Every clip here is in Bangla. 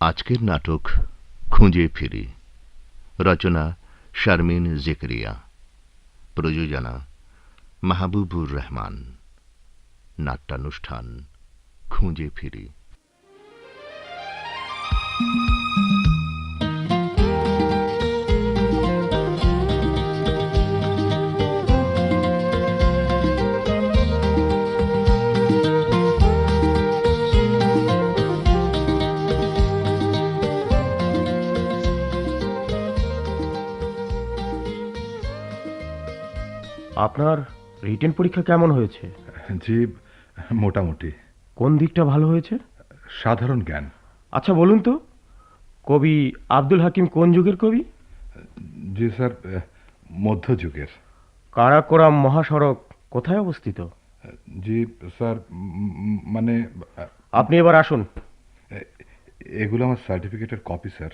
আজকের নাটক খুঁজে ফিরি, রচনা শারমিন জেকরিয়া, প্রযোজনা মাহবুবুর রহমান। নাট্যানুষ্ঠান খুঁজে ফিরি। আপনার রিটেন পরীক্ষা কেমন হয়েছে? জি, মোটামুটি। কোন দিকটা ভালো হয়েছে? সাধারণ জ্ঞান। আচ্ছা বলুন তো, কবি আব্দুল হাকিম কোন যুগের কবি? জি স্যার, মধ্যযুগের। কারাকোরাম মহাসড়ক কোথায় অবস্থিত? জি স্যার, মানে আপনি এবার আসুন। এগুলো আমার সার্টিফিকেটের কপি স্যার।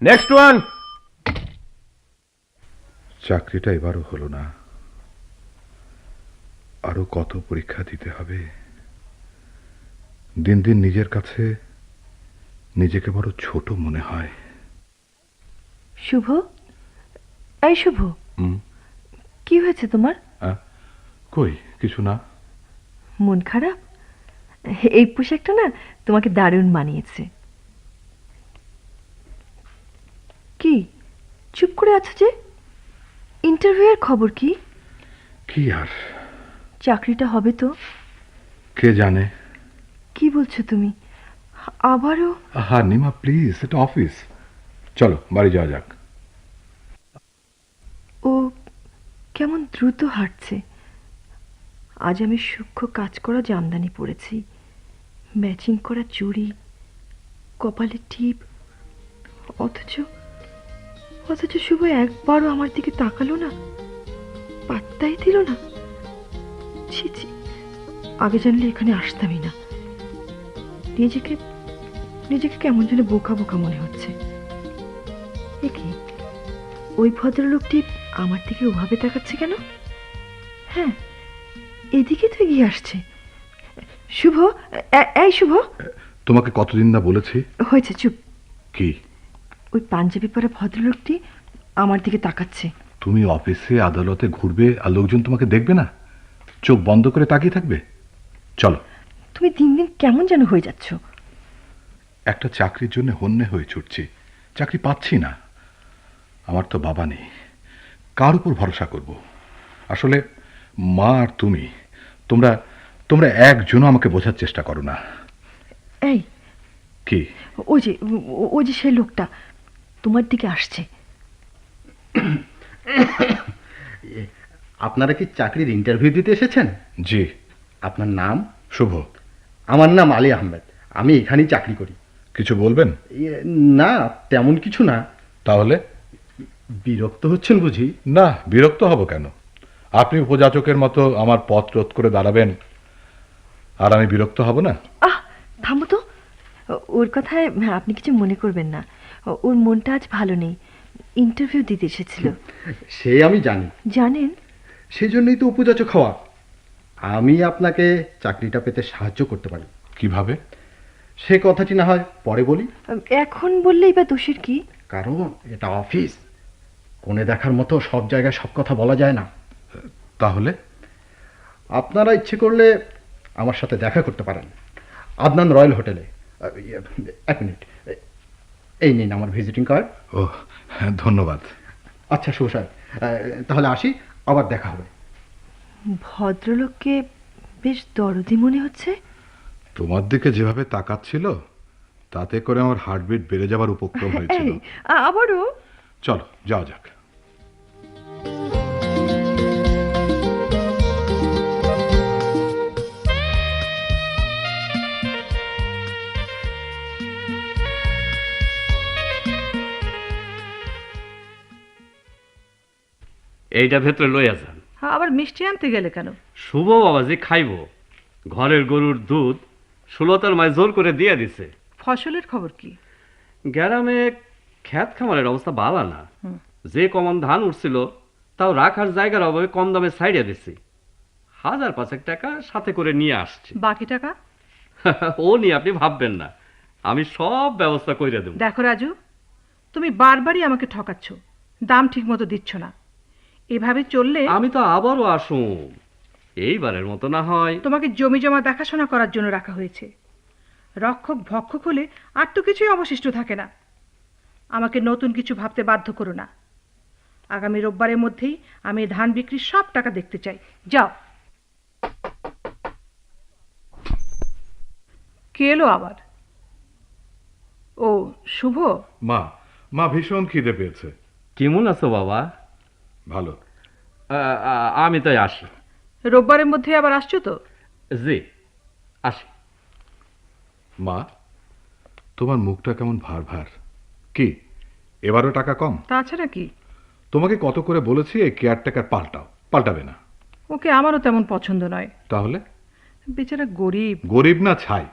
Next one. চাকরিটা এবারও হলো না, আরো কত পরীক্ষা দিতে হবে। দিন দিন নিজের কাছে নিজেকে বড় ছোট মনে হয়। শুভ, এই শুভ, কি হয়েছে তোমার? কই কিছু না। মন খারাপ? এই পোশাকটা না তোমাকে দারুণ মানিয়েছে। কি চুপ করে আছো যে? ইন্টারভিউয়ের খবর কি? কি আর, চাকরিটা হবে তো? কে জানে। কি বলছো তুমি? আবারও? হ্যাঁ নিমা প্লিজ, এটা অফিস, চলো বাড়ি যাওয়া যাক। ও কেমন দ্রুত হাঁটছে। আজ আমি সূক্ষ্ম কাজ করা জামদানি পরেছি, ম্যাচিং করা চুড়ি, কপালে টিপ, অথচ অথচ শুভ একবারও আমার দিকে তাকালো না, পাত্তাই দিল না। ছি ছি, আগে জানলে এখানে আসতামই না। নিজেকে নিজেকে কেমন যেন বোকা বোকা মনে হচ্ছে। কি ওই ভদ্রলোকটি আমার দিকে ওভাবে তাকাচ্ছে কেন? হ্যাঁ, এদিকে তো এগিয়ে আসছে। শুভ, এই শুভ। তোমাকে কতদিন না বলেছি। হয়েছে, চুপ। কি? ওই পাঞ্জাবি পরা ভদ্রলোকটি আমার দিকে তাকাচ্ছে। তুমি অফিসে আদালতে ঘুরবে আর লোকজন তোমাকে দেখবে না, চোখ বন্ধ করে তাকিয়ে থাকবে? চলো। তুমি দিন দিন কেমন যেন হয়ে যাচ্ছ। একটা চাকরির জন্য হন্যে হয়ে ছুটছি, চাকরি পাচ্ছি না। আমার তো বাবা নেই, কার উপর ভরসা করব? আসলে মা আর তুমি, তোমরা তোমরা একজনও আমাকে বোঝার চেষ্টা করো না। এই কি? ওই যে সেই লোকটা তোমার দিকে আসছে। আপনারা কি চাকরির ইন্টারভিউ দিতে এসেছেন? জি। আপনার নাম? শুভ। আমার নাম আলী আহমেদ, আমি এখানেই চাকরি করি। কিছু বলবেন? না, তেমন কিছু না। তাহলে? বিরক্ত হচ্ছেন বুঝি? না, বিরক্ত হব কেন? আপনি উপযাচকের মতো আমার পথ রোধ করে দাঁড়াবেন, আর আমি বিরক্ত হব না? থামো তো। ওর কথায় আপনি কিছু মনে করবেন না। ওর মনটা আজ ভালো নেই, ইন্টারভিউ দিতে এসেছিল। সে আমি জানি। জানেন? সেজন্যই তো উপযাচক হওয়া। আমি আপনাকে চাকরিটা পেতে সাহায্য করতে পারি। কিভাবে? সে কথাটি না হয় পরে বলি। এখন বললেই বা দোষের কি? কারণ এটা অফিস, কোণে দেখার মতো সব জায়গায় সব কথা বলা যায় না। তাহলে? আপনারা ইচ্ছে করলে আমার সাথে দেখা করতে পারেন, আদনান রয়্যাল হোটেলে। এক মিনিট, এই নিন আমার ভিজিটিং কার্ড। ও হ্যাঁ, ধন্যবাদ। আচ্ছা শুভ সাহেব, তাহলে আসি, আবার দেখা হবে। ভদ্রলোককে বেশ দরদি মনে হচ্ছে। তোমার দিকে যেভাবে তাকাচ্ছিল, তাতে করে আমার হার্টবিট বেড়ে যাবার উপক্রম হয়েছিল। আবারও? চলো যাওয়া যাক। এইটা ভেতরে লইয়া যান। আবার মিষ্টি আনতে গেলে কেন? শুভ বাবাজি খাইব, ঘরের গরুর দুধ সুলতার মায় জোর করে দিয়ে দিছে। ফসলের খবর কি? গ্রামে খ্যাত খামারের অবস্থা ভালো না। যে কমন ধান উঠছিল তাও রাখার জায়গার অভাবে কম দামে ছাইড়িয়া দিছি। 1000-5 টাকা সাথে করে নিয়ে আসছি। বাকি টাকা? ও নিয়ে আপনি ভাববেন না, আমি সব ব্যবস্থা কইরা দেব। দেখো রাজু, তুমি বারবারই আমাকে ঠকাচ্ছ, দাম ঠিক মতো দিচ্ছ না। এভাবে চললে আমি তো আবারও আসুম, এইবারের মতো না হয়। তোমাকে জমি জমা দেখাশোনা করার জন্য রাখা হয়েছে। রক্ষক ভক্ষক হলে আর তো কিছুই অবশিষ্ট থাকে না। আমাকে নতুন কিছু ভাবতে বাধ্য করো না। আগামী রোববারের মধ্যেই আমি ধান বিক্রির সব টাকা দেখতে চাই। যাও। কে এলো আবার? ও শুভ। মা, মা ভীষণ খিদে পেয়েছে। কেমন আছো বাবা? ভালো। আমি তাই আসি। রোববারের মধ্যে আবার আসছো তো? জি, আসি। মা, তোমার মুখটা কেমন ভার ভার, কি এবারও টাকা কম? তাছাড়া কি? তোমাকে কত করে বলেছি এই কেয়ারটেকার পাল্টাও, পাল্টাবে না। ওকে আমারও তেমন পছন্দ নয়। তাহলে? বেচারা গরিব। গরিব না ছাই,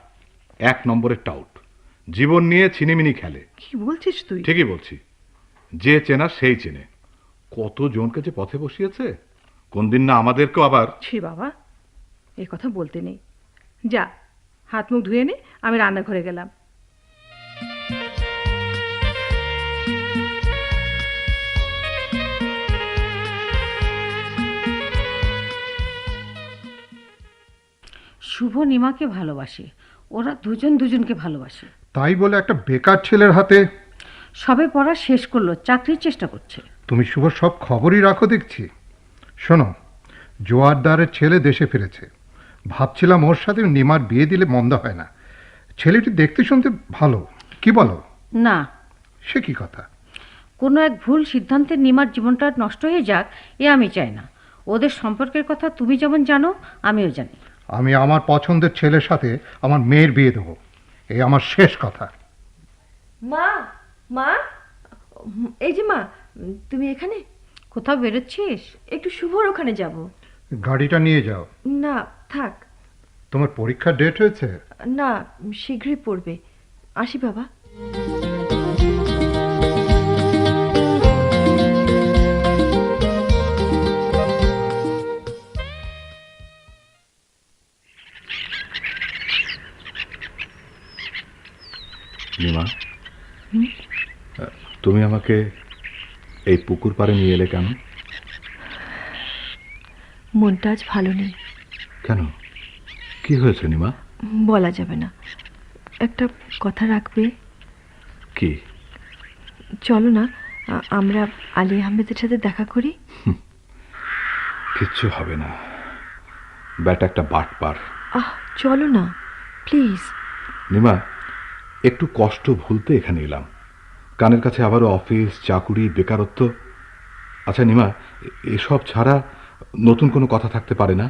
1 নম্বরের টাউট, জীবন নিয়ে ছিনিমিনি খেলে। কি বলছিস তুই? ঠিকই বলছি, যে চেনা সেই চেনে। কত জনকে যে পথে বসিয়েছে, কোন দিন না আমাদেরকেও আবার। ছি বাবা, এ কথা বলতে নেই। যা, হাত মুখ ধুয়ে নে, আমি রান্নাঘরে গেলাম। শুভ নিমাকে ভালোবাসে, ওরা দুজন দুজনকে ভালোবাসে। তাই বলে একটা বেকার ছেলের হাতে? সবে পড়া শেষ করলো, চাকরির চেষ্টা করছে। তুমি শুভ সব খবরই রাখো দেখছি। শোনো, জোয়ারদারের ছেলে দেশে ফিরেছে। ভাবছিলাম ওর সাথে নিমার বিয়ে দিলে মন্দ হয় না। ছেলেটি দেখতে শুনতে ভালো, কি বলো? না, সে কি কথা? কোনো এক ভুল সিদ্ধান্তে নিমার জীবনটা নষ্ট হয়ে যাক, এ আমি চাই না। ওদের সম্পর্কের কথা তুমি যেমন জানো, আমিও জানি। আমি আমার পছন্দের ছেলের সাথে আমার মেয়ের বিয়ে দেবো, এই আমার শেষ কথা। মা, মা, এই যে মা, তুমি এখানে? কোথাও বেরোচ্ছিস? একটু শুভর ওখানে যাব। গাড়িটা নিয়ে যাও। না, থাক। তোমার পরীক্ষার ডেট হয়েছে? না, শীঘ্রই পড়বে। আসি বাবা। নিমা, তুমি আমাকে এই পুকুর পাড়ে নিয়ে এলে কেন? মনটা আজ ভালো নেই। কেন, কি হয়েছে নিমা? বলা যাবে না। একটা কথা রাখবে? কি? চলো না, আমরা আলী আহমেদের সাথে দেখা করি। কিচ্ছু হবে না, ব্যাটা একটা বাটপার। চলো না প্লিজ। নিমা, একটু কষ্ট ভুলতে এখানে এলাম, কানের কাছে আবারও অফিস, চাকুরি, বেকারত্ব। আচ্ছা নিমা, এসব ছাড়া নতুন কোনো কথা থাকতে পারে না?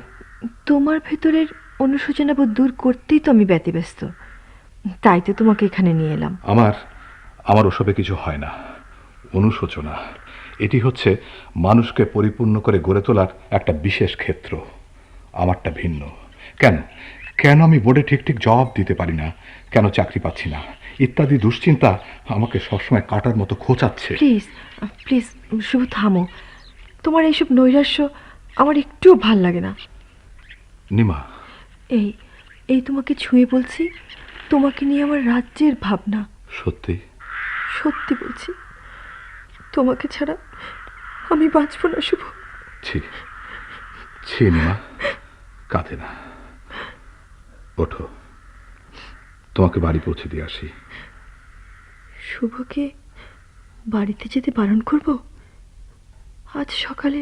তোমার ভেতরের অনুশোচনা বোধ দূর করতেই তো আমি ব্যতিব্যস্ত, তাই তো তোমাকে এখানে নিয়ে এলাম। আমার ওসবে কিছু হয় না। অনুশোচনা এটি হচ্ছে মানুষকে পরিপূর্ণ করে গড়ে তোলার একটা বিশেষ ক্ষেত্র। আমারটা ভিন্ন। কেন কেন আমি বোর্ডে ঠিক ঠিক জবাব দিতে পারি না, কেন চাকরি পাচ্ছি না, ইত্যাদি দুশ্চিন্তা আমাকে সবসময় কাটার মতো খোঁচাচ্ছে। প্লিজ প্লিজ শুভ, থামো। তোমার এইসব নৈরাশ্য আমার একটুও ভাল লাগে না। নিমা, এই এই তোমাকে ছুঁয়ে বলছি, তোমাকে নিয়ে আমার রাজ্যের ভাবনা। সত্যি সত্যি বলছি, তোমাকে ছাড়া আমি বাঁচব না শুভ। ছি ছি নিমা, কাঁদে না। ওঠো, তোমাকে বাড়ি পৌঁছে দিয়ে আসি। শুভকে বাড়িতে যেতে বারণ করব? আজ সকালে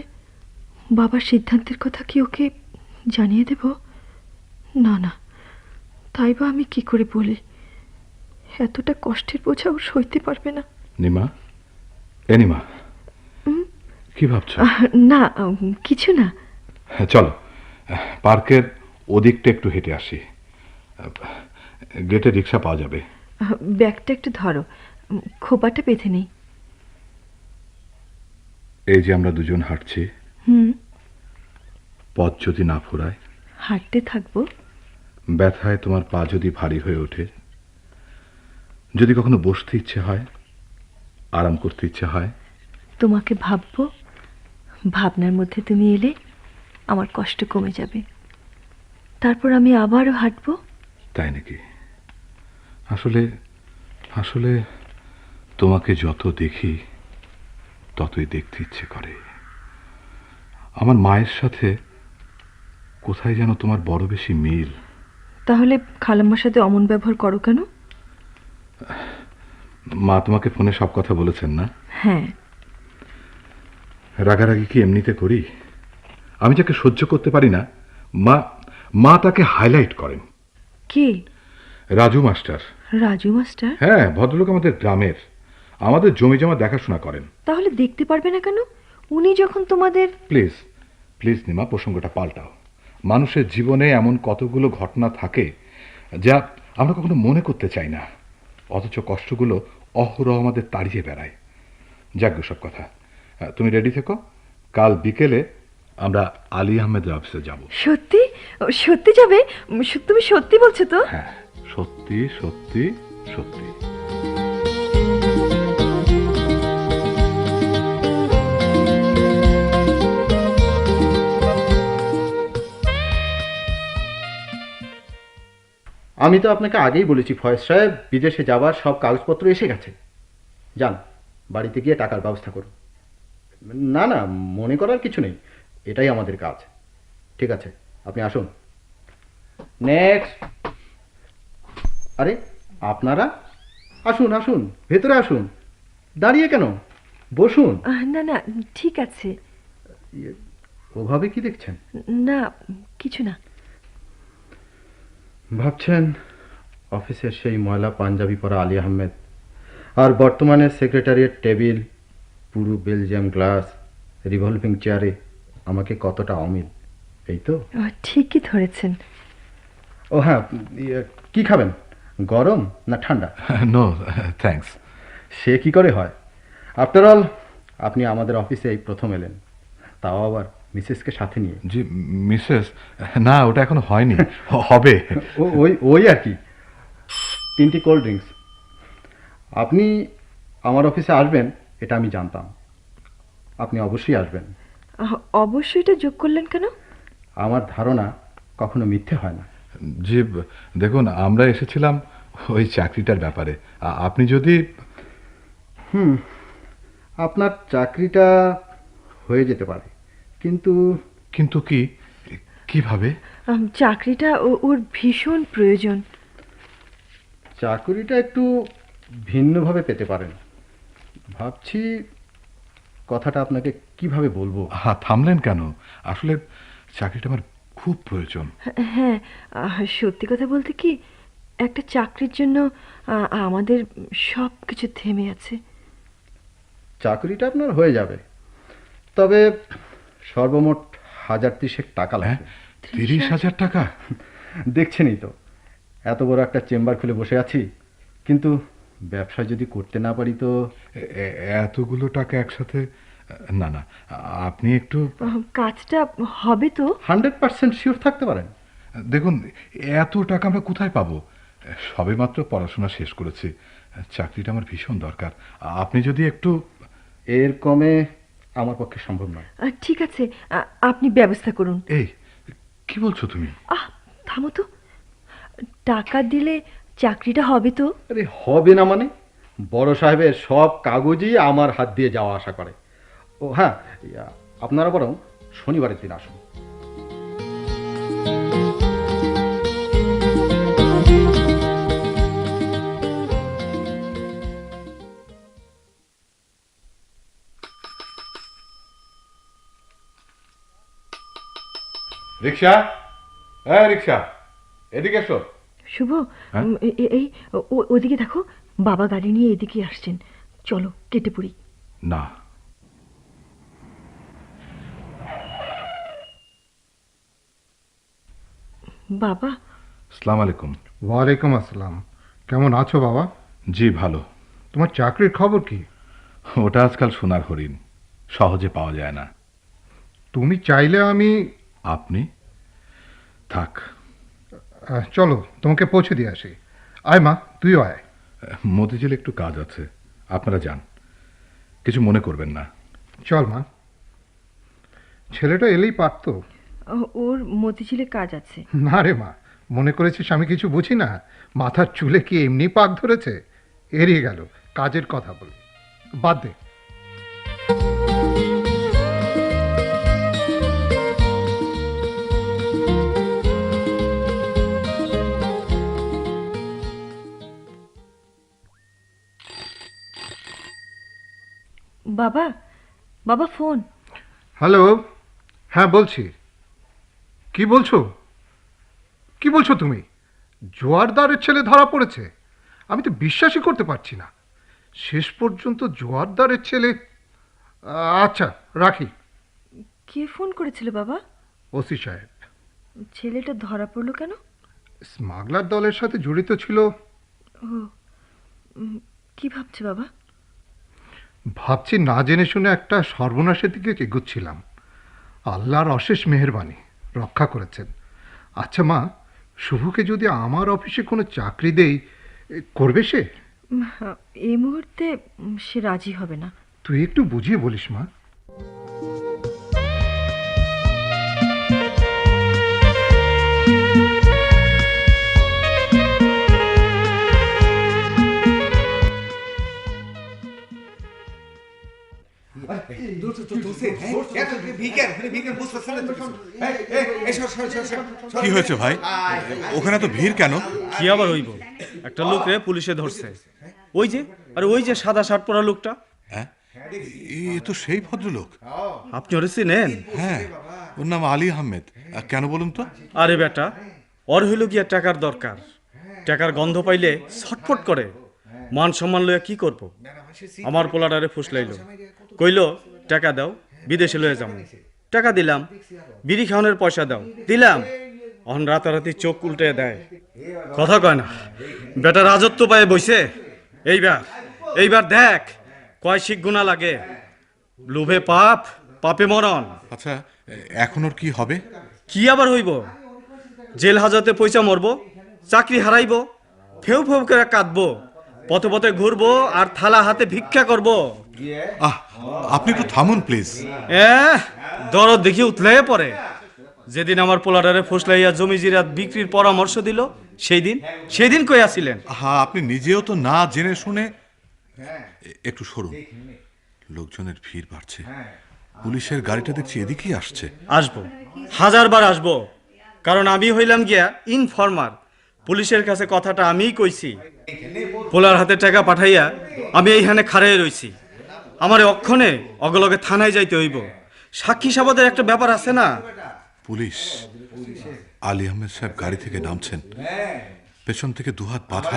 বাবার সিদ্ধান্তের কথা কি ওকে জানিয়ে দেব? না না, তাই বা আমি কি করে বলি? এতটা কষ্টের বোঝা ও সইতে পারবে না। নিমা, নিমা, কি ভাবছো? না, কিছু না। হ্যাঁ, চলো পার্কের ওদিকটা একটু হেঁটে আসি, গেটে রিক্সা পাওয়া যাবে। ব্যাগটা একটু ধরো, খোপাটা বেঁধে নেই। এই যে আমরা দুজন হাঁটছি, পথ যদি না ফুরায়? হাঁটতে থাকবো। ব্যথায় তোমার পা যদি ভারী হয়ে ওঠে, যদি কখনো বসতে ইচ্ছে হয়, আরাম করতে ইচ্ছে হয়, তোমাকে ভাববো। ভাবনার মধ্যে তুমি এলে আমার কষ্ট কমে যাবে। তারপর আমি আবারও হাঁটবো। তাই নাকি? আসলে আসলে তোমাকে যত দেখি ততই দেখতে ইচ্ছে করে। আমার মায়ের সাথে কোথায় যেন তোমার বড় বেশি মিল। তাহলে খালাম্মার সাথে অমন ব্যবহার করো কেন? মা তোমাকে ফোনে সব কথা বলেছেন না? হ্যাঁ। রাগারাগি কি এমনিতে করি? আমি যাকে সহ্য করতে পারি না, মা মা তাকে হাইলাইট করেন। কে? রাজু মাস্টার। রাজু মাস্টার? হ্যাঁ, ভদ্রলোক, আমাদের গ্রামের, আমাদের জমি জমা দেখাশোনা করেন। তাহলে দেখতে পারবে না কেন? উনি যখন তোমাদের... প্লিজ প্লিজ নিমা, প্রসঙ্গটা পাল্টাও। মানুষের জীবনে এমন কতগুলো ঘটনা থাকে যা আমরা কখনো মনে করতে চাই না, অথচ কষ্টগুলো অহরহ আমাদের তাড়িয়ে বেড়ায়। যাক সব কথা, তুমি রেডি থেকো, কাল বিকেলে আমরা আলী আহমেদের অফিসে যাব। সত্যি? সত্যি যাবে? তুমি সত্যি বলছো তো? হ্যাঁ, সত্যি সত্যি সত্যি। আমি তো আপনাকে আগেই বলেছি ফয়েজ সাহেব, বিদেশে যাবার সব কাগজপত্র এসে গেছে। যান, বাড়িতে গিয়ে টাকার ব্যবস্থা করুন। না না, মনে করার কিছু নেই, এটাই আমাদের কাজ। ঠিক আছে, আপনি আসুন। নেক্সট। আরে আপনারা আসুন আসুন, ভেতরে আসুন। দাঁড়িয়ে কেন? বসুন। না না, ঠিক আছে। ওভাবে কি দেখছেন? না, কিছু না। ভাবছেন অফিসের সেই ময়লা পাঞ্জাবি পরা আলী আহমেদ আর বর্তমানে সেক্রেটারিয়েট টেবিল, পুরো বেলজিয়াম গ্লাস, রিভলভিং চেয়ারে আমাকে কতটা অমিল, এই তো? ঠিকই ধরেছেন। ও হ্যাঁ, কি খাবেন, গরম না ঠান্ডা? No thanks. সে কি করে হয়? আফটার অল আপনি আমাদের অফিসে এই প্রথম এলেন, তাও আবার মিসেসকে সাথে নিয়ে। জি মিসেস? না, ওটা এখনো হয়নি, হবে। ওই ওই আর কি, 3টি কোল্ড ড্রিঙ্কস। আপনি আমার অফিসে আসবেন এটা আমি জানতাম, আপনি অবশ্যই আসবেন। অবশ্যই এটা যোগ করলেন কেন? আমার ধারণা কখনো মিথ্যে হয় না। জি দেখুন, আমরা এসেছিলাম ওই চাকরিটার ব্যাপারে। আপনি যদি... আপনার চাকরিটা হয়ে যেতে পারে, কিন্তু... কিন্তু কি? কিভাবে? চাকরিটা ওর ভীষণ প্রয়োজন। চাকরিটা একটু ভিন্নভাবে পেতে পারেন ভাবছি। কথাটা আপনাকে কিভাবে বলবো? থামলেন কেন? আসলে চাকরিটা আমার খুব প্রয়োজন। হ্যাঁ, সত্যি কথা বলতে কি, একটা চাকরির জন্য আমাদের সব কিছু থেমে আছে। চাকরিটা আপনার হয়ে যাবে, তবে সর্বমোট 1030 টাকা লাগবে। 30,000 টাকা? দেখছেনই তো, এত বড় একটা চেম্বার খুলে বসে আছি, কিন্তু ব্যবসা যদি করতে না পারি তো... এতগুলো টাকা একসাথে? না না, আপনি একটু... কাজটা হবে তো? 100% শিওর থাকতে পারেন? দেখুন, এত টাকা আমরা কোথায় পাবো? সবেমাত্র পড়াশোনা শেষ করেছি, চাকরিটা আমার ভীষণ দরকার। আপনি যদি একটু... এর কমে আমার পক্ষে সম্ভব নয়। ঠিক আছে, আপনি ব্যবস্থা করুন। এই কি বলছো তুমি? থামো তো। টাকা দিলে চাকরিটা হবে তো? আরে হবে না মানে? বড় সাহেবের সব কাগজই আমার হাত দিয়ে যাওয়া আসা করে। ও হ্যাঁ, আপনারা বরং শনিবারের দিন আসুন। রিক্সা, রিক্সা, এদিকে এসো। শুভ, এই ওদিকে দেখো, বাবা গাড়ি নিয়ে এদিকে আসছেন। চলো কেটে পড়ি। না, বাবা। আসসালামু আলাইকুম। ওয়ালাইকুম আসসালাম। কেমন আছো বাবা? জি ভালো। তোমার চাকরির খবর কি? ওটা আজকাল সোনার হরিণ, সহজে পাওয়া যায় না। তুমি চাইলে আমি... আপনি? থাক, চলো তোমাকে পৌঁছে দিয়ে আসি। আয় মা, তুইও আয়। মতিঝিলে একটু কাজ আছে, আপনারা যান, কিছু মনে করবেন না। চল মা। ছেলেটা এলেই পারতো। ওর মতিঝিলে কাজ আছে। না রে মা, মনে করেছিস আমি কিছু বুঝি না? মাথার চুলে কি এমনি পাক ধরেছে? এড়িয়ে গেল কাজের কথা বলে। বাদ দে। বাবা, বাবা ফোন। হ্যালো, হ্যাঁ বলছি। কি বলছো? কি বলছো তুমি? জোয়ারদারের ছেলে ধরা পড়েছে? আমি তো বিশ্বাসই করতে পারছি না। শেষ পর্যন্ত জোয়ারদারের ছেলে। আচ্ছা, রাখি। কে ফোন করেছিল বাবা? ওসি সাহেব। ছেলেটা ধরা পড়লো কেন? স্মাগলার দলের সাথে জড়িত ছিল। ও, কি ভাবছে বাবা? ভাবছি না জেনে শুনে একটা সর্বনাশের দিকে এগোচ্ছিলাম। আল্লাহর অশেষ মেহেরবানি, রক্ষা করেছেন। আচ্ছা মা, শুভকে যদি আমার অফিসে কোনো চাকরি দেই, করবে সে? এই মুহূর্তে সে রাজি হবে না। তুই একটু বুঝিয়ে বলিস মা। কি হয়েছে ভাই? ওখানে তো ভিড় কেন? কি আবার হইব? একটা লোকরে পুলিশে ধরছে। ওই যে, আরে ওই যে সাদা শার্ট পরা লোকটা। হ্যাঁ, এ তো সেই ভদ্রলোক। আপনি ওরে চিনেন? হ্যাঁ, ওর নাম আলী আহমেদ। কেন বলুন তো? আরে বেটা, ওর হইল গিয়া টাকার দরকার। টাকার গন্ধ পাইলে ছটফট করে। মান সম্মান লইয়া কি করব? আমার পোলাটারে ফুসলাইল, কইল টাকা দাও, বিদেশে লয়ে যাবো। টাকা দিলাম। বিড়ি খাওয়ানোর পয়সা দাও, দিলাম। অন রাতারাতি চোখ উল্টে দেয়, কথা কয় না। বেটা রাজত্ব পায়ে বইছে। এইবার দেখ কয় শিখ গুণা লাগে। লোভে পাপ, পাপে মরণ। আচ্ছা, এখন ওর কি হবে? কি আবার হইব? জেল হাজতে পয়সা মরবো, চাকরি হারাইব, ফেউ ফেউ করে কাঁদবো, পথে পথে ঘুরবো আর থালা হাতে ভিক্ষা করব। আপনি একটু থামুন প্লিজ। দরদ দেখি উতলে পড়ে। যেদিন আমার পোলাডারে ফুসলাইয়া জমি জিরাত বিক্রির পরামর্শ দিল, সেই দিন কই আছিলেন? হ্যাঁ, আপনি নিজেও তো না জেনে শুনে। একটু সরুন, লোকজনের ভিড় বাড়ছে। পুলিশের গাড়িটা দেখছি এদিকেই আসছে। আসবো, 1000 বার আসবো। কারণ আমি হইলাম গিয়া ইনফরমার। পুলিশের কাছে কথাটা আমিই কইছি। পোলার হাতে টাকা পাঠাইয়া আমি এইখানে খাড়াই রইছি। আমার অক্ষণে অগলগে থানায় যাইতে হইব। সাক্ষী সাবাদের একটা ব্যাপার আছে না? পুলিশ। আলী আহমেদ সাহেব গাড়ি থেকে নামছেন, পেছন থেকে দুহাত বাঁধা।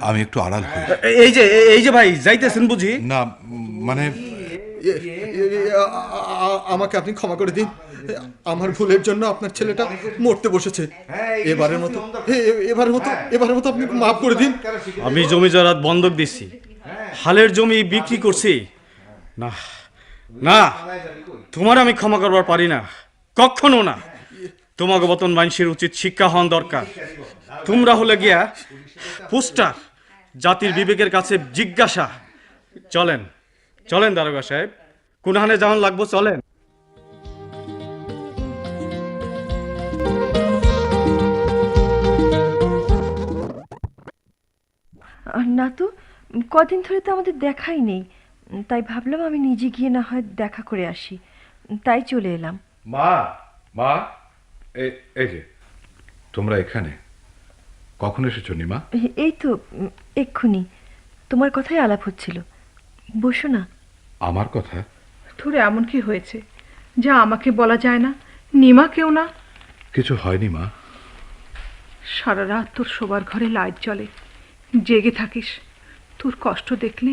আমি একটু আড়াল হই। এই যে ভাই যাইতেছেন বুঝি? না, মানে আমাকে আপনি ক্ষমা করে দিন। আমার ভুলের জন্য আপনার ছেলেটা মরতে বসেছে। এবারের মতো আপনি মাফ করে দিন। আমি জমি জরাত বন্ধক দিছি, হালের জমি বিক্রি করছি। না না, তোমার আমি ক্ষমা করবার পারি না, কখনো না। তোমাকে মতন মানুষের উচিত শিক্ষা হওয়া দরকার। তোমরা হলে গিয়া পোস্টার, জাতির বিবেকের কাছে জিজ্ঞাসা। চলেন দারোগা সাহেব, কোনখানে যাওয়ান লাগবো, চলেন। না তো, কদিন ধরে তো আমাদের দেখাই নেই। তাই ভাবলাম আমি নিজে গিয়ে না হয় দেখা করে আসি। তাই চলে এলাম। মা, এই যে তোমরা এখানে কখন এসেছো নিমা? এই তো এক্ষুনি। তোমার কথাই আলাপ হচ্ছিল। বসো না। আমার কথা? তোর এমন কি হয়েছে যা আমাকে বলা যায় না? নিমা কেউ না? কিছু হয়নি মা। সারা রাত তোর শোবার ঘরে লাইট জ্বলে, জেগে থাকিস। তোর কষ্ট দেখলে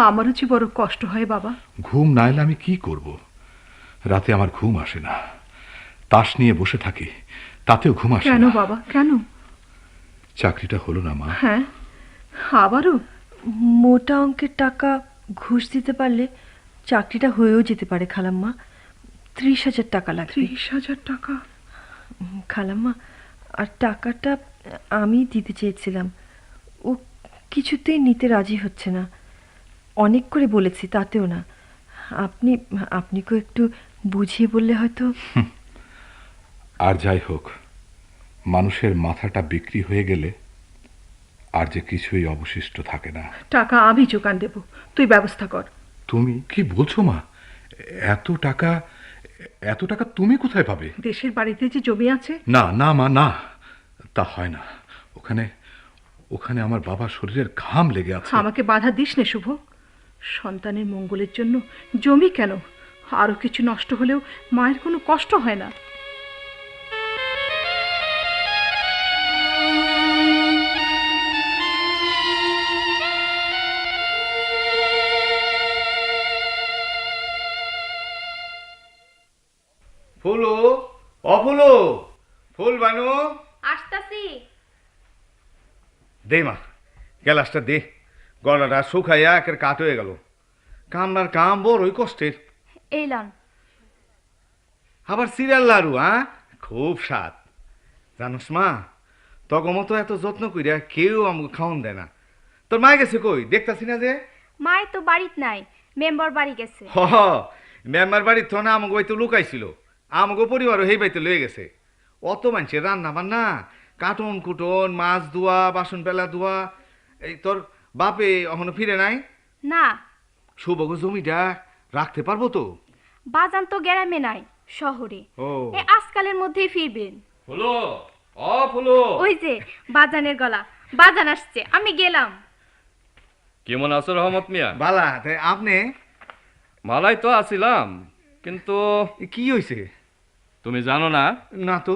আমারও যে বড় কষ্ট হয় বাবা। ঘুম না এলে আমি কি করব? রাতে আমার ঘুম আসে না। তাস নিয়ে বসে থাকি, তাতেও ঘুম আসে না। কেন বাবা, কেন? চাকরিটা হলো না মা। হ্যাঁ, আবারও? মোটা অঙ্কের টাকা ঘুষ দিতে পারলে চাকরিটা হয়েও যেতে পারে খালাম্মা। 30,000 টাকা লাগবে। 30,000 টাকা? খালাম্মা, আর টাকাটা আমি দিতে চেয়েছিলাম। ও কিছুতেই নিতে রাজি হচ্ছে না। অনেক করে বলেছি, তাতেও না। আপনি একটু বুঝিয়ে বললে হয়তো। আর যাই হোক, মানুষের মাথাটা বিক্রি হয়ে গেলে আর যে কিছুই অবশিষ্ট থাকে না। টাকা আমি যোগান দেব, তুই ব্যবস্থা কর। তুমি কি বলছো মা? এত টাকা, এত টাকা তুমি কোথায় পাবে? দেশের বাড়িতে যে জমি আছে। না না মা, না, তা হয় না। ওখানে ওখানে আমার বাবার শরীরের ঘাম লেগে আছে। আমাকে বাধা দিস নে শুভ। সন্তানের মঙ্গলের জন্য জমি কেন, আরো কিছু নষ্ট হলেও মায়ের কোনো কষ্ট হয় না। ফুলু, অফুলু, ফুল বানু, আসতাছি। দে মা গ্যালাসটা দে, গলাটা শুকাইয়া একের কাট হয়ে গেল। কামনার কাম বড়ই কষ্টের। এই লন। আবার সিরিয়াল লাড়ু, খুব স্বাদ। জানোস মা, তগমতো এত যত্ন কইরা কেউ আমাকে খাওয়ান দেয় না। তোর মায় গেছে কই? দেখতাছি না যে। মায় তো বাড়িত নাই, মেম্বার বাড়ি গেছে। মেম্বার বাড়ির তো না আমাকে বাইতে লুকাইছিল, আমাকে পরিবারও সেই বাইতে লয়ে গেছে। অত মানুষের রান্না বান্না, কাটন কুটন, মাছ ধোয়া, বাসন পেলা ধোয়া। এই তোর বাপে এখনো ফিরে নাই? না। শুভগ জমিটা রাখতে পারবো তো? বাজান তো গ্রামে নাই, শহরে। এই আজকালের মধ্যেই ফিরবেন। ফুলো, ও ফুলো। ওই যে বাজানের গলা, বাজান আসছে, আমি গেলাম। কেমন আছো রহমত মিয়া? বালা, তাই আপনি? ভালাই তো আছিলাম, কিন্তু কি হয়েছে? তুমি জানো না? না তো।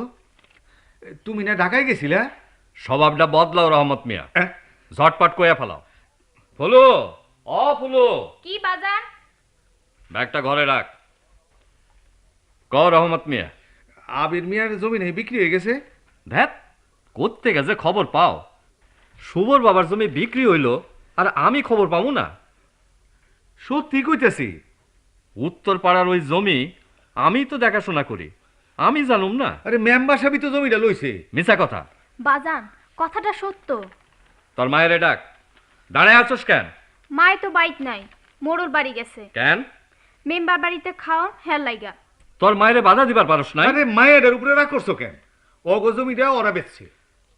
তুমি না ঢাকায় গেছিলা? স্বভাবটা বদলাও রহমত মিয়া, ঝটপট কইয়া ফেলাও। ফুলো, ও ফুলো। কি বাজান? ব্যাগটা ঘরে রাখ। ক রহমত মিয়া। আবির মিয়ার জমি নেই বিক্রি হয়ে গেছে। ধ্যাত, কোত্থেকে গেছে খবর পাও? শুভর বাবার জমি বিক্রি হইল আর আমি খবর পাবো না? সত্যি কইতেছি। উত্তর পাড়ার ওই জমি আমি তো দেখাশোনা করি, আমি জানুম না? আরে মেম্বার সাহেবই তো জমিটা লইছে। মিছা কথা। বাজান, কথাটা সত্য। তোর মায়ের ডাক। দাঁড়ায় আছোস কেন? মায় তো বাইক নাই, মোড়ল বাড়ি গেছে। কেন? মেম্বার বাড়িতে খাওয়া হেল লাইগা। তোর মায়ের বাধা দিবার পারস না? আরে মায়ের উপরে রাগ করছো কেন? অগো জমিটা ওরা বেচছে।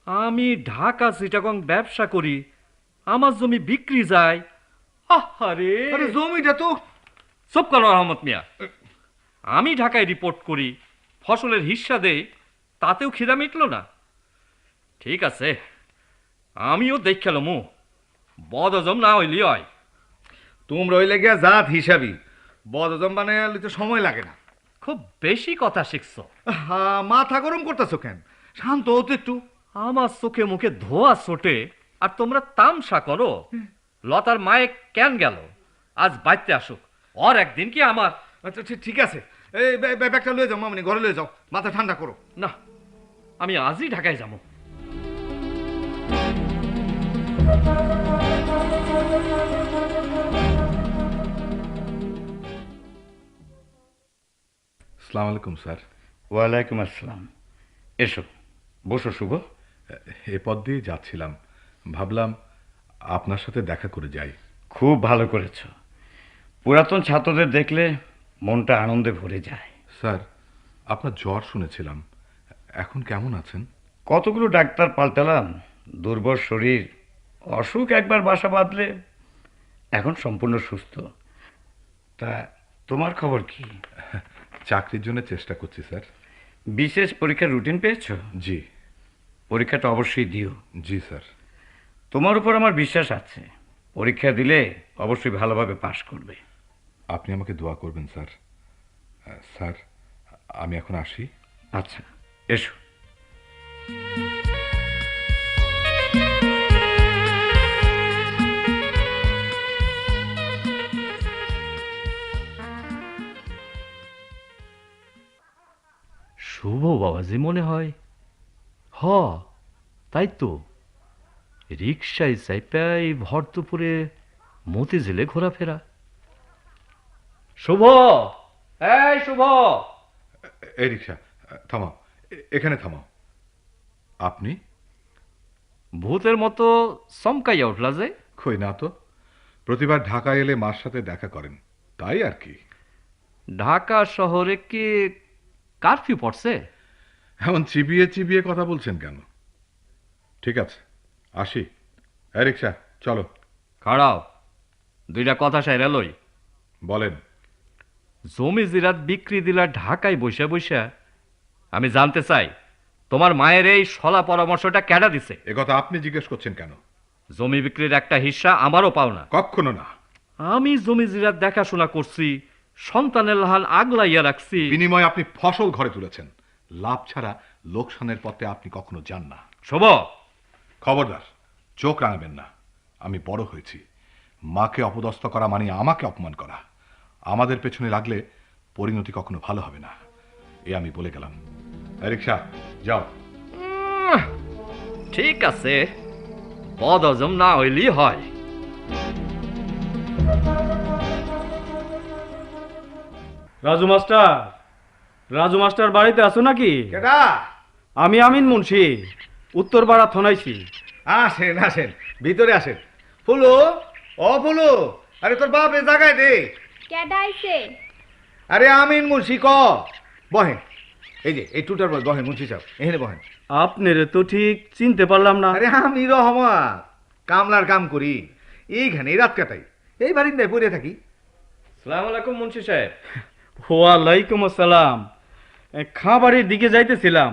আমি ঢাকা চিটাগং ব্যবসা করি, আমার জমি বিক্রি যায়। আরে জমিটা তো। চুপ করো রহমত মিয়া। আমি ঢাকায় রিপোর্ট করি, ফসলের হিস্সা দেই, তাতেও খিদা মিটলো না। ঠিক আছে, আমিও দেখালো মু বদজম না হইলি হয়। তোমরা হইলে গিয়া জাত হিসাবি, বদজম বানায় লইতে সময় লাগে না। খুব বেশি কথা শিখছো। মাথা গরম করতেছো কেন? শান্ত হতো একটু। আমার চোখে মুখে ধোয়া ছোটে আর তোমরা তামসা করো। লতার মায়ে কেন গেল? আজ বাইতে আসুক, ওর একদিন কি আমার। আচ্ছা ঠিক আছে, এই ব্যাগটা লয়ে যাও মামনি, ঘরে লয়ে যাও, মাথা ঠান্ডা করো। না, আমি আজই ঢাকায় যাবো। আসসালামু আলাইকুম স্যার। ওয়ালাইকুম আসসালাম। এসো, বসো শুভ। এ পথ দিয়ে যাচ্ছিলাম, ভাবলাম আপনার সাথে দেখা করে যাই। খুব ভালো করেছ। পুরাতন ছাত্রদের দেখলে মনটা আনন্দে ভরে যায়। স্যার, আপনার জ্বর শুনেছিলাম, এখন কেমন আছেন? কতগুলো ডাক্তার পাল্টালাম, দুর্বল শরীর, অসুখ একবার বাসা বাঁধলে। এখন সম্পূর্ণ সুস্থ। তা তোমার খবর কি? চাকরির জন্য চেষ্টা করছি স্যার। বিশেষ পরীক্ষার রুটিন পেয়েছো? জি। পরীক্ষাটা অবশ্যই দিও। জি স্যার। তোমার উপর আমার বিশ্বাস আছে, পরীক্ষা দিলে অবশ্যই ভালোভাবে পাশ করবে। আপনি আমাকে দোয়া করবেন স্যার। স্যার, আমি এখন আসি। আচ্ছা, এসো। শুভ বাবাজি মনে হয়। তাই তো, রিক্সায় চাইপাই ভর দুপুরে মতিঝিলে ঘোরাফেরা। শুভ, এই শুভ। এই রিক্সা থামাও, এখানে থামাও। আপনি? ভূতের মতো চমকাইয়া উঠলা যে। কই না তো, প্রতিবার ঢাকা এলে মার সাথে দেখা করেন, তাই আর কি। ঢাকা শহরে কি কারফিউ পড়ছে? এমন চিবিয়ে চিবিয়ে কথা বলছেন কেন? ঠিক আছে, আসি, রিক্সা চলো। খাড়াও, দুইটা কথা সাইরা লই। বলেন। জমি জিরাত বিক্রি দিলা ঢাকায় বসে বসে, আমি জানতে চাই তোমার মায়ের এই সলা পরামর্শটা কেডা দিছে? একথা আপনি জিজ্ঞেস করছেন কেন? জমি বিক্রির একটা হিস্সা আমারও পাও না? কখনো না। আমি জমি জিরাত দেখাশোনা করছি, সন্তানের লাহান আগলাইয়া রাখছি। বিনিময়ে আপনি ফসল ঘরে তুলেছেন, লাভ ছাড়া লোকসানের পথে আপনি কখনো যান না। শুভ, খবরদার, চোখ রাঙাবেন না। আমি বড় হয়েছি, মাকে অপদস্থ করা মানে আমাকে অপমান করা। আমাদের পেছনে লাগলে পরিণতি কখনো ভালো হবে না, এ আমি বলে গেলাম। রিক্সা যাও। ঠিক আছে, বদহজম না হইলেই হয়। রাজু মাস্টার, রাজু মাস্টার বাড়িতে আছো নাকি? কেডা? আমি আমিন মুন্সি, উত্তরপাড়া থানাইছি। আসেন আসেন, ভিতরে আসেন। ফুলু, ও ফুলু, আরে তোর বাপ এ জায়গায় দে। কেডা আইছে? আরে আমিন মুন্সি, ক বহেন। এই যে এই টুটার বল, বহেন মুন্সি সাহেব, এখানে বহেন। আপনারে তো ঠিক চিনতে পারলাম না। আরে আমি রহমান, কামলার কাম করি, এইখানে রাত কাটাই, এই বারিন্দায় পড়ে থাকি। সালাম আলাইকুম মুন্সি সাহেব। ওয়ালাইকুম আসসালাম। খাবারের দিকে যাইতেছিলাম,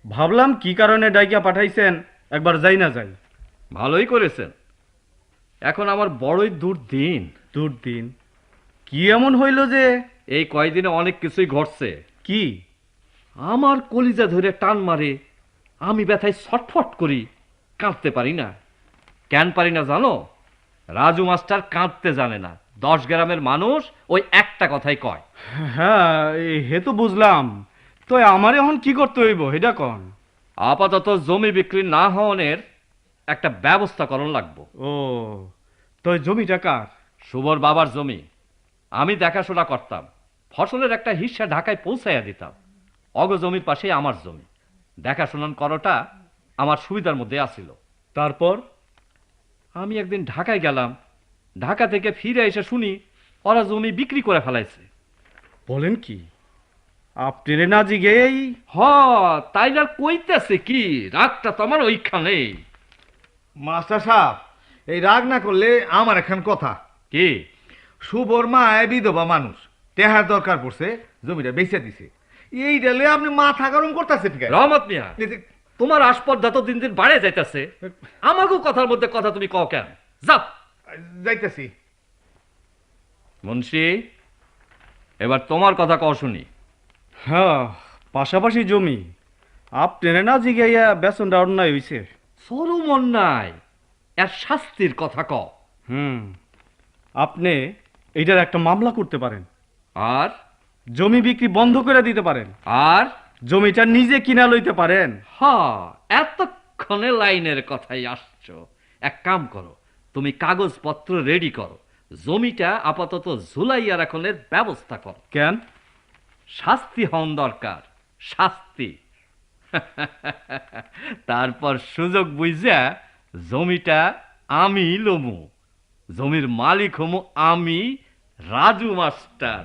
ভাবলাম কি কারণে ডাইকা পাঠাইছেন, একবার যাই না যাই। ভালোই করেছেন। এখন আমার বড়ই দুর্দিন। দুর্দিন? কি এমন হইল যে? এই কয়দিনে অনেক কিছুই ঘটছে। কি? আমার কলিজা ধরে টান মারে, আমি ব্যথায় ছটফট করি, কাঁদতে পারি না। কেন পারি না জানো? রাজু মাস্টার কাঁদতে জানে না। 10 গ্রামের মানুষ ওই একটা কথাই কয়। হ্যাঁ, হে তো বুঝলাম, তো আমার এখন কি করতে হইব এটা কন। আপাতত জমি বিক্রি না হওয়ার একটা ব্যবস্থা করণ লাগবো। ও, তো জমিটা কার? শুভর বাবার জমি। আমি দেখাশোনা করতাম, ফসলের একটা হিস্সা ঢাকায় পৌঁছাইয়া দিতাম। অগ জমির পাশে আমার জমি, দেখাশোনা করাটা আমার সুবিধার মধ্যে আসিল। তারপর আমি একদিন ঢাকায় গেলাম, ঢাকা থেকে ফিরে এসে শুনি ওরা জমি বিক্রি করে ফেলাইছে। বলেন কি? আপনি না জিগেই? হ, তাই আর কইতেছে কি, রাগটা তো আমার ওইখানে। মাস্টার সাহেব, এই রাগ না করলে আমার এখন কথা কি? শুভর মা বিধবা মানুষ, টেহার দরকার পড়ছে, জমিটা বেচে দিছে। এই ডালে আপনি মাথা গরম করতেছেন কেন? রহমত মিয়া, তোমার আসপর্দা তো দিন দিন বাড়ে যাইতেছে, আমাকেও কথার মধ্যে কথা তুমি কও কেন? যাও। যাইতেছি। মুন্সি, এবার তোমার কথা কও শুনি। হ্যাঁ, পাশাপাশি জমি, আপনি না জিগাইয়া বেতনটা অন্যায় হইছে। চরম অন্যায়, এর শাস্তির কথা কও। আপনি এইটার একটা মামলা করতে পারেন, আর জমি বিক্রি বন্ধ করে দিতে পারেন, আর জমিটা নিজে কিনা লইতে পারেন। হ্যাঁ, এতক্ষণে লাইনের কথাই আসছো। এক কাম করো, তুমি কাগজপত্র রেডি করো, জমিটা আপাতত ঝুলাইয়া রাখনের ব্যবস্থা করো। কেন? শাস্তি হন দরকার, শাস্তি। তারপর সুযোগ বুঝা জমিটা আমি লমু, জমির মালিক হমু আমি, রাজু মাস্টার।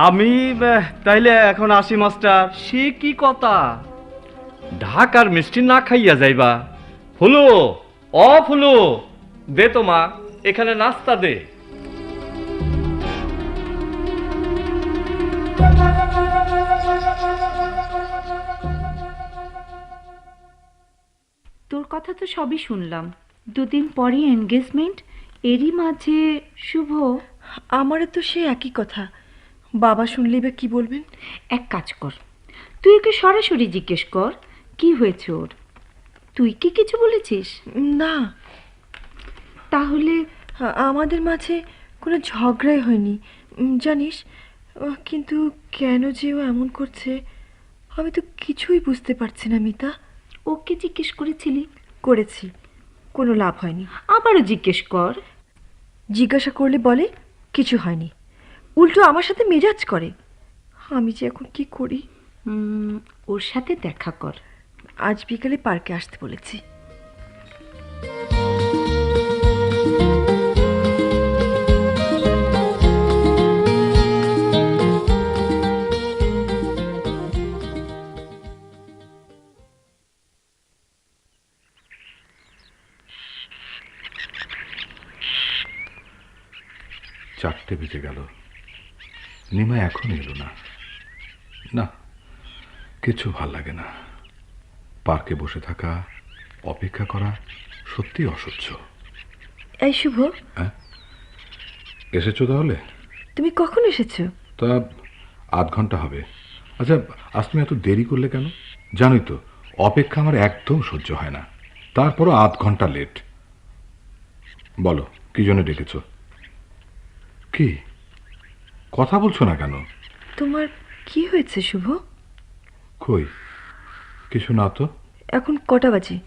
আমি তাইলে এখন আসি মাস্টার। সে কি কথা? ঢাকার মিষ্টি না খাইয়া যাইবা? ফুলু, ও ফুলু, দে তো মা, এখানে নাস্তা দে। তোর কথা তো সবই শুনলাম, 2 দিন পরই এনগেজমেন্ট, এরই মাঝে শুভ। আমারও তো সে একই কথা, বাবা শুনলে বা কি বলবেন? এক কাজ কর, তুই ওকে সরাসরি জিজ্ঞেস কর কি হয়েছে ওর। তুই কি কিছু বলেছিস? না। তাহলে আমাদের মাঝে কোনো ঝগড়াই হয়নি জানিস, কিন্তু কেন যে ও এমন করছে আমি তো কিছুই বুঝতে পারছি না মিতা। ওকে জিজ্ঞেস করেছিলি? করেছি, কোনো লাভ হয়নি। আবারও জিজ্ঞেস কর। জিজ্ঞাসা করলে বলে কিছু হয়নি, উল্টো আমার সাথে মেজাজ করে। আমি যে এখন কি করি? ওর সাথে দেখা কর। আজ বিকালে পার্কে আসতে বলেছি। 4টে বেজে গেল, নিমা এখন এলো না। না, কিছু ভাল লাগে না। পার্কে বসে থাকা, অপেক্ষা করা সত্যি অসহ্য। এই শুভ, এসেছো তাহলে? তুমি কখন এসেছো? তা 8 ঘন্টা হবে। আচ্ছা, আজ তুমি এত দেরি করলে কেন? জানোই তো অপেক্ষা আমার একদম সহ্য হয় না, তারপরও 8 ঘন্টা লেট। বলো, কি জন্য ডেকেছ? কি কথা বলছো না কেন? তোমার কি হয়েছে শুভ? কই কিছু না তো। এখন কটা বাজে?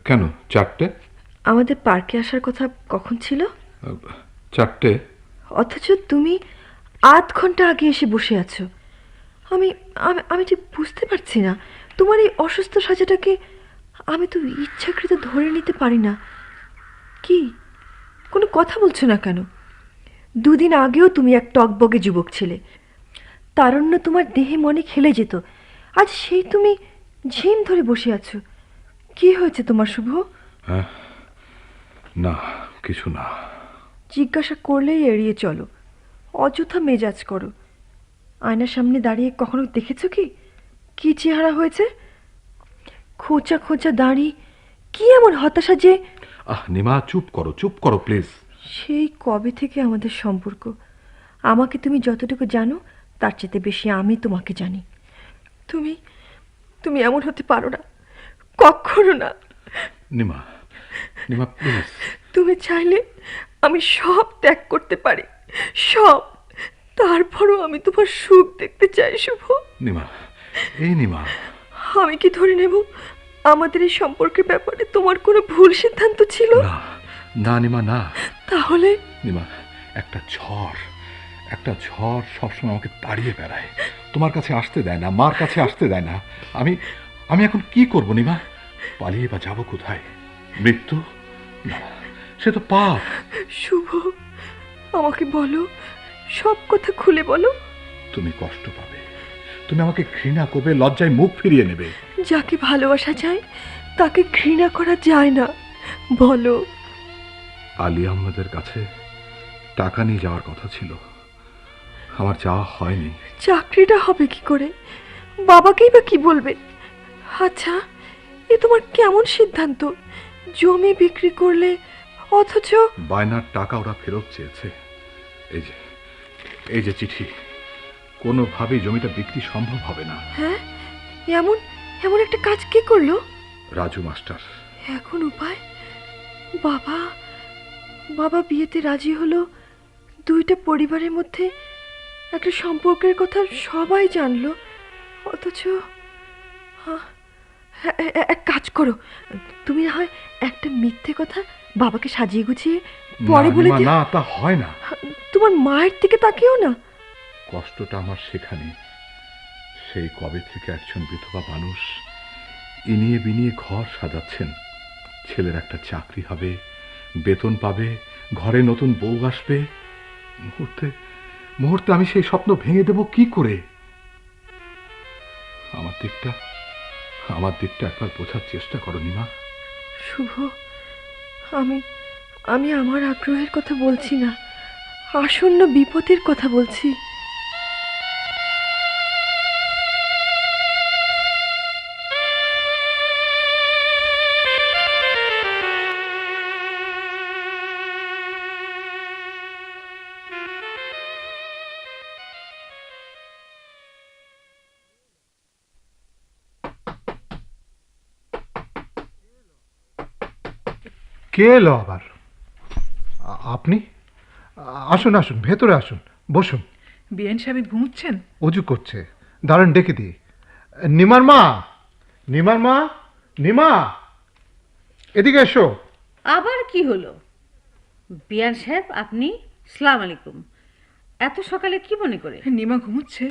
কেন 4টে? আমাদের পার্কে আসার কথা কখন ছিল? 4টে। অথচ তুমি 8 ঘন্টা আগে এসে বসে আছো। আমি আমি আমি ঠিক বুঝতে পারছি না, তোমার এই অসুস্থ সাজাটাকে আমি তো ইচ্ছাকৃত ধরে নিতে পারি না। কি কোনো কথা বলছো না কেন? 2 দিন আগেও তুমি এক টকবগে যুবক ছিলে, তারণ্য তোমার দেহে মনে খেলে যেত। আজ সেই তুমি ঝিম ধরে বসে আছো। কি হয়েছে তোমার শুভ? না, কিছু না। জিজ্ঞাসা করলেই এড়িয়ে চলো, অযথা মেজাজ করো। আয়নার সামনে দাঁড়িয়ে কখনো দেখেছো কি চেহারা হয়েছে? খোঁচা খোঁচা দাঁড়ি, কি এমন হতাশা যে। নিমা, চুপ করো প্লিজ। সেই কবে থেকে আমাদের সম্পর্ক, আমাকে তুমি যতটুকু জানো তার চেয়ে বেশি আমি তোমাকে জানি। তুমি তুমি এমন হতে পারো না, কখনো না। নিমা প্লিজ। তুমি চাইলে আমি সব ত্যাগ করতে পারি, সব। তারপরও আমি তোমার সুখ দেখতে চাই শুভ। নিমা, আমি কি ধরে নেব আমাদের এই সম্পর্কের ব্যাপারে তোমার কোনো ভুল সিদ্ধান্ত ছিল? না নিমা, না। তাহলে? নিমা, একটা ঝড় সবসময় আমাকে তাড়িয়ে বেড়ায়, তোমার কাছে আসতে দেয় না, মার কাছে আসতে দেয় না। আমি এখন কি করব নিমা? পালিয়ে বা যাবো কোথায়? মৃত্যু? না, সে তো পাপ। শুভ, আমাকে বলো, সব কথা খুলে বলো। তুমি কষ্ট পাবে, তুমি আমাকে ঘৃণা করবে, লজ্জায় মুখ ফিরিয়ে নেবে। যাকে ভালোবাসা যায় তাকে ঘৃণা করা যায় না, বলো। আলী আহমেদের কাছে টাকা নিয়ে যাওয়ার কথা ছিল, আমার যাওয়া হয়নি। চাকরিটা হবে কি করে? বাবাকেই বা কি বলবে? আচ্ছা, এ তোমার কেমন সিদ্ধান্ত? জমি বিক্রি করলে, অথচ বায়নার টাকা ওরা ফেরত চেয়েছে। এই যে চিঠি, কোনোভাবেই জমিটা বিক্রি সম্ভব হবে না। হ্যাঁ, এমন একটা কাজ কে করলো? রাজু মাস্টার। এখন উপায়? বাবা বিয়েতে রাজি হলো, 2টা পরিবারের মধ্যে একটা সম্পর্কের কথা সবাই জানলো, অথচ এক কাজ করো, তুমি না হয় একটা মিথ্যে কথা বাবাকে সাজিয়ে গুছিয়ে পরে বলে দিও। না, তা হয় না। তোমার মায়ের দিকে তাকিও না। কষ্টটা আমার সেখানে। সেই কবে থেকে একজন বিধবা মানুষ ইনিয়ে বিনিয়ে ঘর সাজাচ্ছেন। ছেলের একটা চাকরি হবে, বেতন পাবে, ঘরে নতুন বউ আসবে। মুহূর্তে আমি সেই স্বপ্ন ভেঙে দেব কি করে? আমার দিকটা একবার বোঝার চেষ্টা করো নিমা। শুভ, আমি আমার আগ্রহের কথা বলছি না, আসন্ন বিপদের কথা বলছি। কে এলো আবার? আপনি? আসুন ভেতরে আসুন, বসুন। বিএন সাহেব ঘুমুচ্ছেন? অজু করছে, দাঁড়ান ডেকে দিই। নিমার মা, নিমা, এদিকে এসো। আবার কি হলো? বিয়ান সাহেব, আপনি? সালাম আলাইকুম। এত সকালে কি মনে করে? নিমা ঘুমুচ্ছে।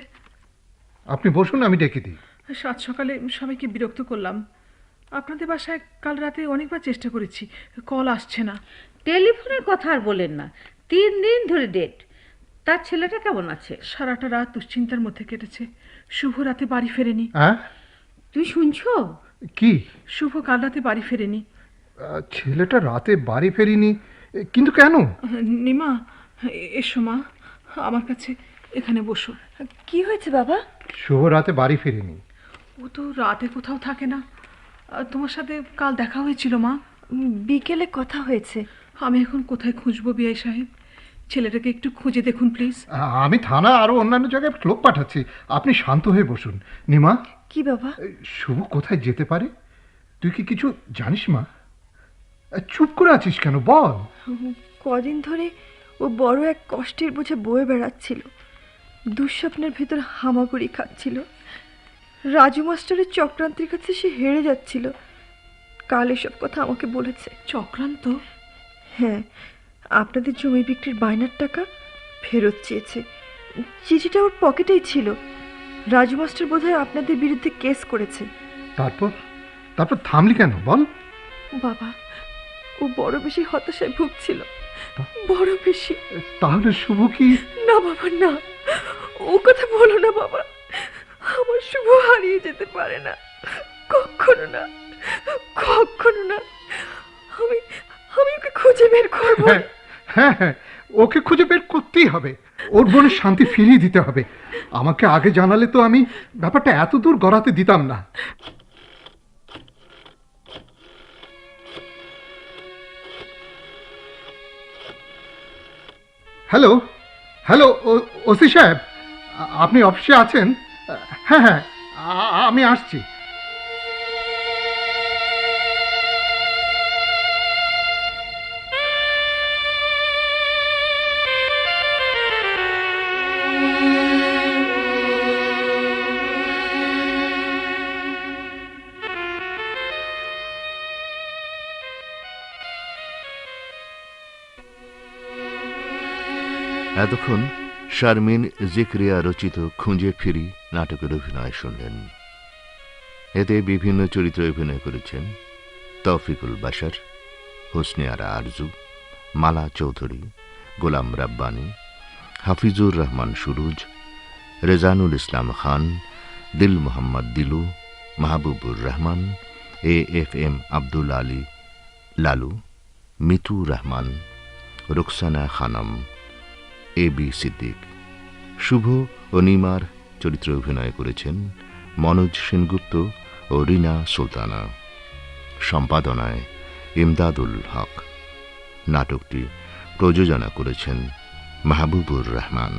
আপনি বসুন, আমি ডেকে দিই। সাত সকালে সবাইকে বিরক্ত করলাম। আপনাদের বাসায় কাল রাতে অনেকবার চেষ্টা করেছি, কল আসছে না। টেলিফোনের কথা আর বলেন না, 3 দিন ধরে ডেট। তার ছেলেটা কেমন আছে? সারাটা রাত দুশ্চিন্তার মধ্যে কেটেছে। শুভ রাতে বাড়ি ফেরেনি। তুই শুনছো? কি? শুভ কাল রাতে বাড়ি ফেরেনি। ছেলেটা রাতে বাড়ি ফেরেনি? কিন্তু কেন? নিমা, এসো মা, আমার কাছে এখানে বসো। কি হয়েছে বাবা? শুভ রাতে বাড়ি ফিরিনি। ও তো রাতে কোথাও থাকে না। তোমার সাথে কাল দেখা হয়েছিল মা। বিকেলে কথা হয়েছে। আমি এখন কোথায় খুঁজবো বিআই সাহেব? ছেলেটাকে একটু খুঁজে দেখুন প্লিজ। আমি থানা আরো অন্যান্য জায়গায় লোক পাঠাচ্ছি, আপনি শান্ত হয়ে বসুন। নিমা, কি বাবা? শুভ কোথায় যেতে পারে? তুই কি কিছু জানিস মা? চুপ করে আছিস কেন, বল। কদিন ধরে ও বড় এক কষ্টের বোঝা বয়ে বেড়াচ্ছিল। দুঃস্বপ্নের ভেতর হামাগুড়ি খাচ্ছিল। রাজু মাস্টারের চক্রান্তের কাছে সে হেরে যাচ্ছিল। কাল এসব কথা আমাকে বলেছে। চক্রান্ত? হ্যাঁ, আপনাদের জমি বিক্রির বায়নার টাকা ফেরত চেয়েছে। চিঠিটা ওর পকেটেই ছিল। রাজু মাস্টার বোধহয় আপনাদের বিরুদ্ধে কেস করেছে। তারপর তারপর থামলি কেন, বল। বাবা, ও বড় বেশি হতাশায় ভুগছিল, বড় বেশি। তাহলে শুভ কি? না বাবা, না, ও কথা বলো না বাবা। আমার শুভ হারিয়ে যেতে পারে না, কখনো না, কখনো না। আমি আমি ওকে খুঁজে বের করব। হ্যাঁ হ্যাঁ, ওকে খুঁজে বের করতেই হবে। ওর বোনের শান্তি ফিরিয়ে দিতে হবে। আমাকে আগে জানালে তো আমি ব্যাপারটা এত দূর গড়াতে দিতাম না। হ্যালো হ্যালো, ওসি সাহেব, আপনি অফিসে আছেন? হ্যাঁ হ্যাঁ, আমি আসছি। এতক্ষণ শারমিন জিকরিয়া রচিত খুঁজে ফিরি নাটকের অভিনয় শুনলেন। এতে বিভিন্ন চরিত্রে অভিনয় করেছেন তৌফিকুল বাশার, হোসনে আরা আরজু, মালা চৌধুরী, গোলাম রাব্বানি, হাফিজুর রহমান সুরুজ, রেজানুল ইসলাম খান, দিল মোহাম্মদ দিলু, মাহবুবুর রহমান, AFM আব্দুল আলী লালু, মিতু রহমান, রুকসানা খানম, AB সিদ্দিক। শুভ ও নিমার চরিত্রে অভিনয় করেছেন মনোজ সেনগুপ্ত ও রিনা সুলতানা। সম্পাদনায় ইমদাদুল হক। নাটকটি প্রযোজনা করেছেন মাহবুবুর রহমান।